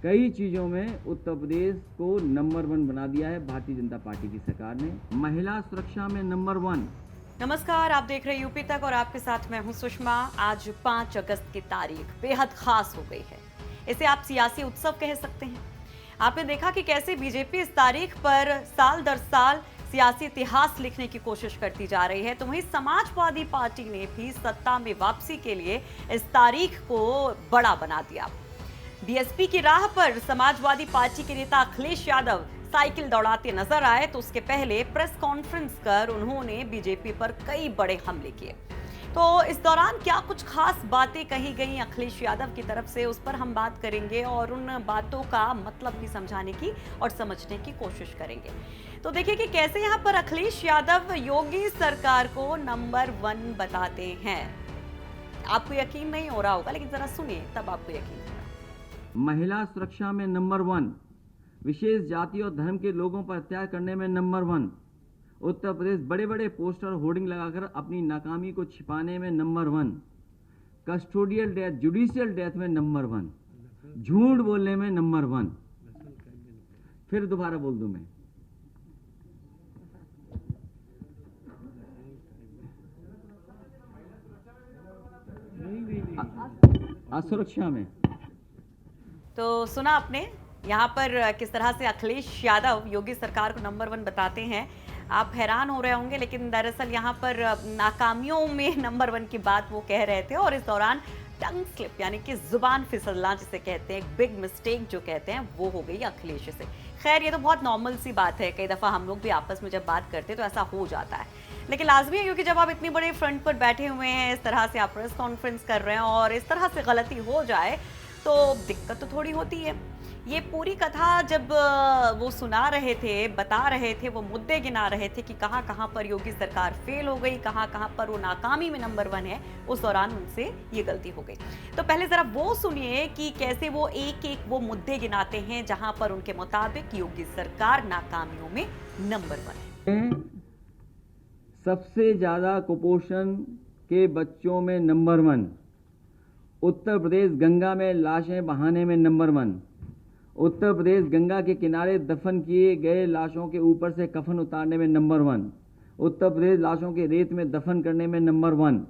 कई चीज़ों में उत्तर प्रदेश को नंबर 1 बना दिया है भारतीय जनता पार्टी की सरकार ने। महिला सुरक्षा में नंबर 1। नमस्कार, आप देख रहे हैं यूपी तक और आपके साथ मैं हूं सुषमा। आज 5 अगस्त की तारीख बेहद खास हो गई है। इसे आप सियासी उत्सव कह सकते हैं। आपने देखा कि कैसे बीजेपी इस तारीख पर साल दर साल सियासी इतिहास लिखने की कोशिश करती जा रही है, तो वहीं समाजवादी पार्टी ने भी सत्ता में वापसी के लिए इस तारीख को बड़ा बना दिया। बीएसपी की राह पर समाजवादी पार्टी के नेता अखिलेश यादव साइकिल दौड़ाते नजर आए, तो उसके पहले प्रेस कॉन्फ्रेंस कर उन्होंने बीजेपी पर कई बड़े हमले किए। तो इस दौरान क्या कुछ खास बातें कही गई अखिलेश यादव की तरफ से, उस पर हम बात करेंगे और उन बातों का मतलब भी समझाने की और समझने की कोशिश करेंगे। तो देखिए कि कैसे यहाँ पर अखिलेश यादव योगी सरकार को नंबर 1 बताते हैं। आपको यकीन नहीं हो रहा होगा, लेकिन जरा सुनिए तब आपको यकीन होगा। महिला सुरक्षा में नंबर 1। विशेष जाति और धर्म के लोगों पर अत्याचार करने में नंबर 1। उत्तर प्रदेश बड़े बड़े पोस्टर होर्डिंग लगाकर अपनी नाकामी को छिपाने में number 1। Custodial death, judicial death में नंबर 1। झूठ बोलने में नंबर 1। फिर दोबारा बोल दूं मैं, असुरक्षा में। तो सुना आपने यहाँ पर किस तरह से अखिलेश यादव योगी सरकार को नंबर 1 बताते हैं। आप हैरान हो रहे होंगे, लेकिन दरअसल यहाँ पर नाकामियों में नंबर 1 की बात वो कह रहे थे। और इस दौरान टंग स्लिप यानी कि जुबान फिसलना जिसे कहते हैं, बिग मिस्टेक जो कहते हैं, वो हो गई अखिलेश से। खैर, ये तो बहुत नॉर्मल सी बात है, कई दफ़ा हम लोग भी आपस में जब बात करते हैं तो ऐसा हो जाता है। लेकिन लाजमी है, क्योंकि जब आप इतनी बड़े फ्रंट पर बैठे हुए हैं, इस तरह से आप प्रेस कॉन्फ्रेंस कर रहे हैं और इस तरह से गलती हो जाए तो दिक्कत तो थोड़ी होती है। ये पूरी कथा जब वो सुना रहे थे, बता रहे थे, वो मुद्दे गिना रहे थे कि कहाँ कहाँ पर योगी सरकार फेल हो गई, कहाँ कहाँ पर वो नाकामी में नंबर 1 है, उस दौरान उनसे ये गलती हो गई। तो पहले जरा वो सुनिए कि कैसे वो एक एक वो मुद्दे गिनाते हैं जहां पर उनके मुताबिक योगी सरकार नाकामियों में नंबर 1 है। सबसे ज्यादा कुपोषण के बच्चों में नंबर 1। उत्तर प्रदेश गंगा में लाशें बहाने में नंबर 1। उत्तर प्रदेश गंगा के किनारे दफन किए गए लाशों के ऊपर से कफन उतारने में नंबर 1। उत्तर प्रदेश लाशों के रेत में दफन करने में नंबर 1।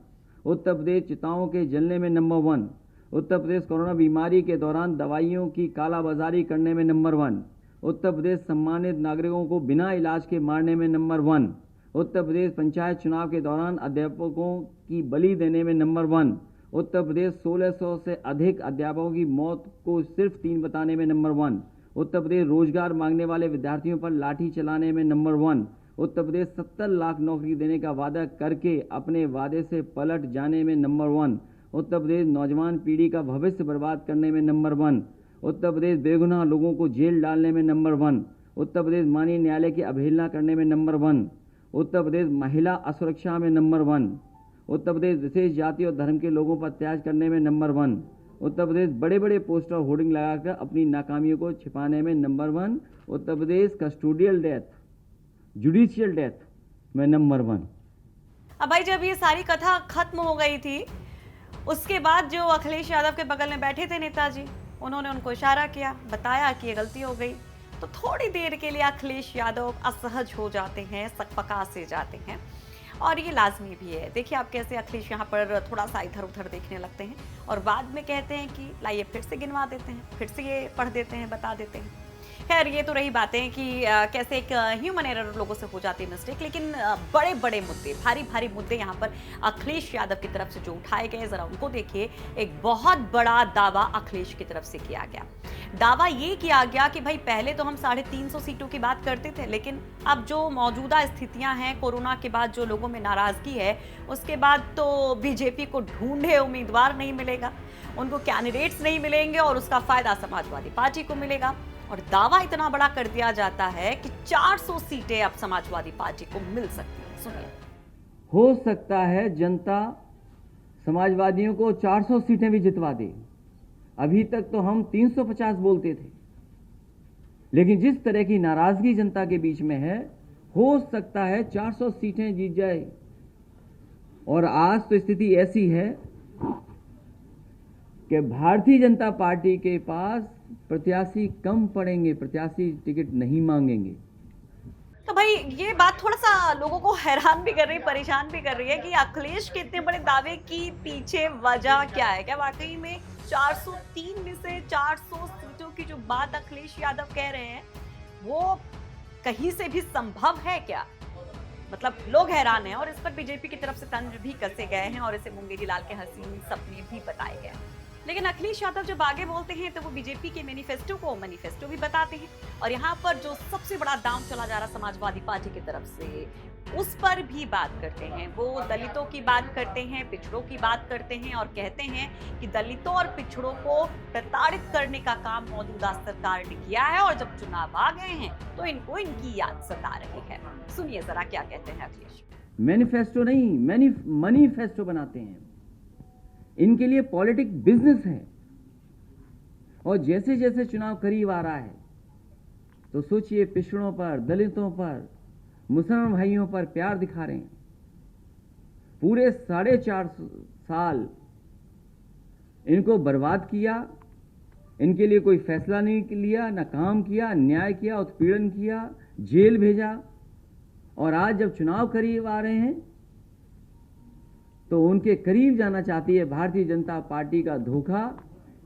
उत्तर प्रदेश चिताओं के जलने में नंबर 1। उत्तर प्रदेश कोरोना बीमारी के दौरान दवाइयों की कालाबाजारी करने में नंबर 1। उत्तर प्रदेश सम्मानित नागरिकों को बिना इलाज के मारने में नंबर 1। उत्तर प्रदेश पंचायत चुनाव के दौरान अध्यापकों की बलि देने में नंबर 1। उत्तर प्रदेश 1600 से अधिक अध्यापकों की मौत को सिर्फ 3 बताने में नंबर 1। उत्तर प्रदेश रोजगार मांगने वाले विद्यार्थियों पर लाठी चलाने में नंबर 1। उत्तर प्रदेश 70 लाख नौकरी देने का वादा करके अपने वादे से पलट जाने में नंबर 1। उत्तर प्रदेश नौजवान पीढ़ी का भविष्य बर्बाद करने में नंबर 1। उत्तर प्रदेश बेगुनाह लोगों को जेल डालने में नंबर 1। उत्तर प्रदेश माननीय न्यायालय की अवहेलना करने में नंबर 1। उत्तर प्रदेश महिला असुरक्षा में नंबर 1। उत्तर प्रदेश विशेष जाति और धर्म के लोगों पर अत्याचार करने में नंबर 1। उत्तर प्रदेश बड़े बड़े पोस्टर होर्डिंग लगाकर अपनी नाकामियों को छिपाने में number 1। Uttar Pradesh custodial death, judicial death में नंबर 1। अब भाई, जब ये सारी कथा खत्म हो गई थी, उसके बाद जो अखिलेश यादव के बगल में बैठे थे नेताजी, उन्होंने उनको इशारा किया, बताया कि ये गलती हो गई। तो थोड़ी देर के लिए अखिलेश यादव असहज हो जाते हैं, सकपका से जाते हैं, और ये लाजमी भी है। देखिए आप कैसे अखिलेश यहाँ पर थोड़ा सा इधर उधर देखने लगते हैं और बाद में कहते हैं कि लाइए फिर से गिनवा देते हैं, फिर से ये पढ़ देते हैं, बता देते हैं। खैर, ये तो रही बातें कि कैसे एक ह्यूमन एरर लोगों से हो जाती है, मिस्टेक। लेकिन बड़े बड़े मुद्दे, भारी भारी मुद्दे यहाँ पर अखिलेश यादव की तरफ से जो उठाए गए, जरा उनको देखिए। एक बहुत बड़ा दावा अखिलेश की तरफ से किया गया। दावा ये किया गया कि भाई पहले तो हम 350 सीटों की बात करते थे, लेकिन अब जो मौजूदा स्थितियां हैं, कोरोना के बाद जो लोगों में नाराजगी है, उसके बाद तो बीजेपी को ढूंढे उम्मीदवार नहीं मिलेगा, उनको कैंडिडेट्स नहीं मिलेंगे और उसका फायदा समाजवादी पार्टी को मिलेगा। और दावा इतना बड़ा कर दिया जाता है कि 400 सीटें अब समाजवादी पार्टी को मिल सकती हैं। सुनिए। हो सकता है जनता समाजवादियों को 400 सीटें भी जितवा दे। अभी तक तो हम 350 बोलते थे, लेकिन जिस तरह की नाराजगी जनता के बीच में है, हो सकता है 400 सीटें जीत जाए। और आज तो स्थिति ऐसी है कि भारतीय जनता पार्टी के पास प्रत्याशी कम पड़ेंगे, प्रत्याशी टिकट नहीं मांगेंगे। तो भाई ये बात थोड़ा सा लोगों को हैरान भी कर रही है, परेशान भी कर रही है कि अखिलेश के इतने बड़े दावे की पीछे वजह क्या है। क्या वाकई में 403 में से 400 सीटों की जो बात अखिलेश यादव कह रहे हैं वो कहीं से भी संभव है क्या? मतलब लोग हैरान हैं और इस पर बीजेपी की तरफ से तंज भी कसे गए हैं और इसे मुंगेरी लाल के हसीन सपने भी बताए गए हैं। लेकिन अखिलेश यादव जब आगे बोलते हैं तो वो बीजेपी के मैनिफेस्टो को मैनिफेस्टो भी बताते हैं और यहाँ पर जो सबसे बड़ा दांव चला जा रहा समाजवादी पार्टी की तरफ से उस पर भी बात करते हैं। वो दलितों की बात करते हैं, पिछड़ों की बात करते हैं और कहते हैं कि दलितों और पिछड़ों को प्रताड़ित करने का काम मौजूदा सरकार ने किया है और जब चुनाव आ गए हैं तो इनको इनकी याद सता रही है। सुनिए जरा क्या कहते हैं अखिलेश। मैनिफेस्टो नहीं, मनीफेस्टो बनाते हैं। इनके लिए पॉलिटिक्स बिजनेस है और जैसे जैसे चुनाव करीब आ रहा है तो सोचिए पिछड़ों पर, दलितों पर, मुसलमान भाइयों पर प्यार दिखा रहे हैं। पूरे 4.5 साल इनको बर्बाद किया, इनके लिए कोई फैसला नहीं लिया, ना काम किया, न्याय किया, उत्पीड़न किया, जेल भेजा और आज जब चुनाव करीब आ रहे हैं तो उनके करीब जाना चाहती है। भारतीय जनता पार्टी का धोखा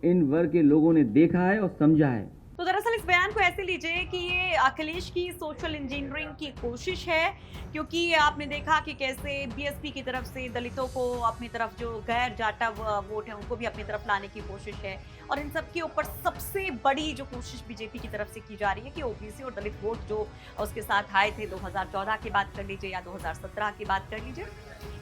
इन वर्ग के लोगों ने देखा है और समझा है। तो दरअसल इस बयान को ऐसे लीजिए कि ये अखिलेश की सोशल इंजीनियरिंग की कोशिश है, क्योंकि आपने देखा कि कैसे बीएसपी की तरफ से दलितों को अपनी तरफ, जो गैर जाटा वोट है उनको भी अपनी तरफ लाने की कोशिश है और इन सब के ऊपर सबसे बड़ी जो कोशिश बीजेपी की तरफ से की जा रही है कि ओबीसी और दलित वोट जो उसके साथ आए थे 2014 की बात कर लीजिए या 2017 की बात कर लीजिए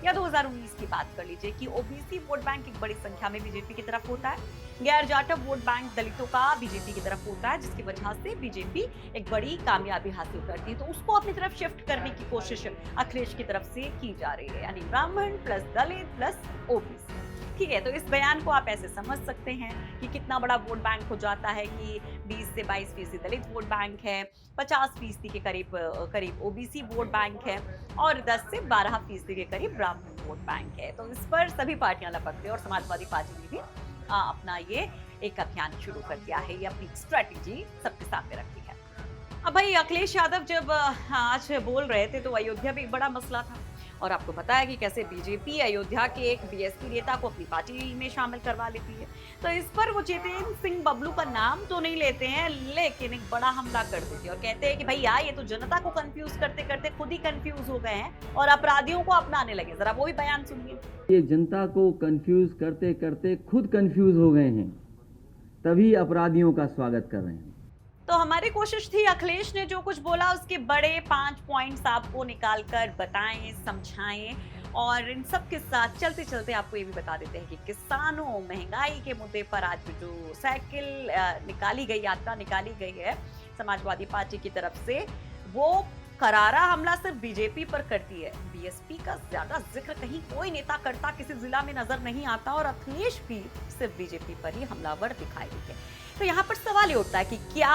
या 2019 की बात कर लीजिए कि ओबीसी वोट बैंक एक बड़ी संख्या में बीजेपी की तरफ होता है, गैर जाटव वोट बैंक दलितों का बीजेपी की तरफ होता है, जिसकी वजह से बीजेपी एक बड़ी कामयाबी हासिल करती है। तो उसको अपनी तरफ शिफ्ट करने की कोशिश अखिलेश की तरफ से की जा रही है, यानी ब्राह्मण प्लस दलित प्लस ओबीसी। ठीक है, तो इस बयान को आप ऐसे समझ सकते हैं कि कितना बड़ा वोट बैंक हो जाता है कि 20 से 22% दलित वोट बैंक है, 50% के करीब ओबीसी वोट बैंक है और 10 से 12% के करीब ब्राह्मण वोट बैंक है। तो इस पर सभी पार्टियां लपकते हैं और समाजवादी पार्टी ने भी अपना ये एक अभियान शुरू कर दिया है, ये अपनी स्ट्रेटेजी सबके सामने रखी है। अब भाई अखिलेश यादव जब आज बोल रहे थे तो अयोध्या भी एक बड़ा मसला था और आपको पता है कि कैसे बीजेपी अयोध्या के एक बीएसपी नेता को अपनी पार्टी में शामिल करवा लेती है। तो इस पर वो जितेंद्र सिंह बबलू का नाम तो नहीं लेते हैं, लेकिन एक बड़ा हमला कर देते हैं और कहते हैं कि भैया ये तो जनता को कंफ्यूज करते करते खुद ही कंफ्यूज हो गए हैं और अपराधियों को अपनाने लगे। जरा वो ही बयान सुनिए। ये जनता को कंफ्यूज करते करते खुद कंफ्यूज हो गए हैं, तभी अपराधियों का स्वागत कर रहे हैं। तो हमारी कोशिश थी अखिलेश ने जो कुछ बोला उसके बड़े 5 पॉइंट्स आपको निकाल कर बताएं, समझाएं और इन सब के साथ चलते चलते आपको ये भी बता देते हैं कि किसानों, महंगाई के मुद्दे पर आज जो साइकिल निकाली गई, यात्रा निकाली गई है समाजवादी पार्टी की तरफ से, वो करारा हमला सिर्फ बीजेपी पर करती है। बीएसपी का ज्यादा जिक्र कहीं कोई नेता करता किसी जिला में नजर नहीं आता और अखिलेश भी सिर्फ बीजेपी पर ही हमलावर दिखाई देते। तो यहाँ पर सवाल ये उठता है कि क्या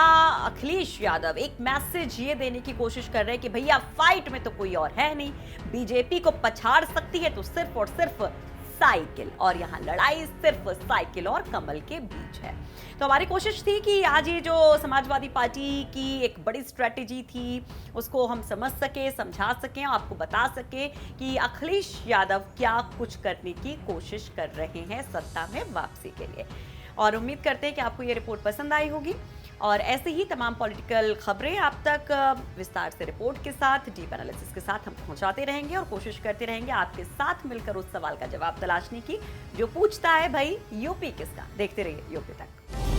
अखिलेश यादव एक मैसेज ये देने की कोशिश कर रहे हैं कि भैया फाइट में तो कोई और है नहीं, बीजेपी को पछाड़ सकती है तो सिर्फ और सिर्फ साइकिल, और यहाँ लड़ाई सिर्फ साइकिल और कमल के बीच है। तो हमारी कोशिश थी कि आज ये जो समाजवादी पार्टी की एक बड़ी स्ट्रेटेजी थी उसको हम समझ सके, समझा सकें, आपको बता सके कि अखिलेश यादव क्या कुछ करने की कोशिश कर रहे हैं सत्ता में वापसी के लिए। और उम्मीद करते हैं कि आपको ये रिपोर्ट पसंद आई होगी और ऐसे ही तमाम पॉलिटिकल खबरें आप तक विस्तार से रिपोर्ट के साथ, डीप एनालिसिस के साथ हम पहुंचाते रहेंगे और कोशिश करते रहेंगे आपके साथ मिलकर उस सवाल का जवाब तलाशने की जो पूछता है भाई यूपी किसका। देखते रहिए यूपी तक।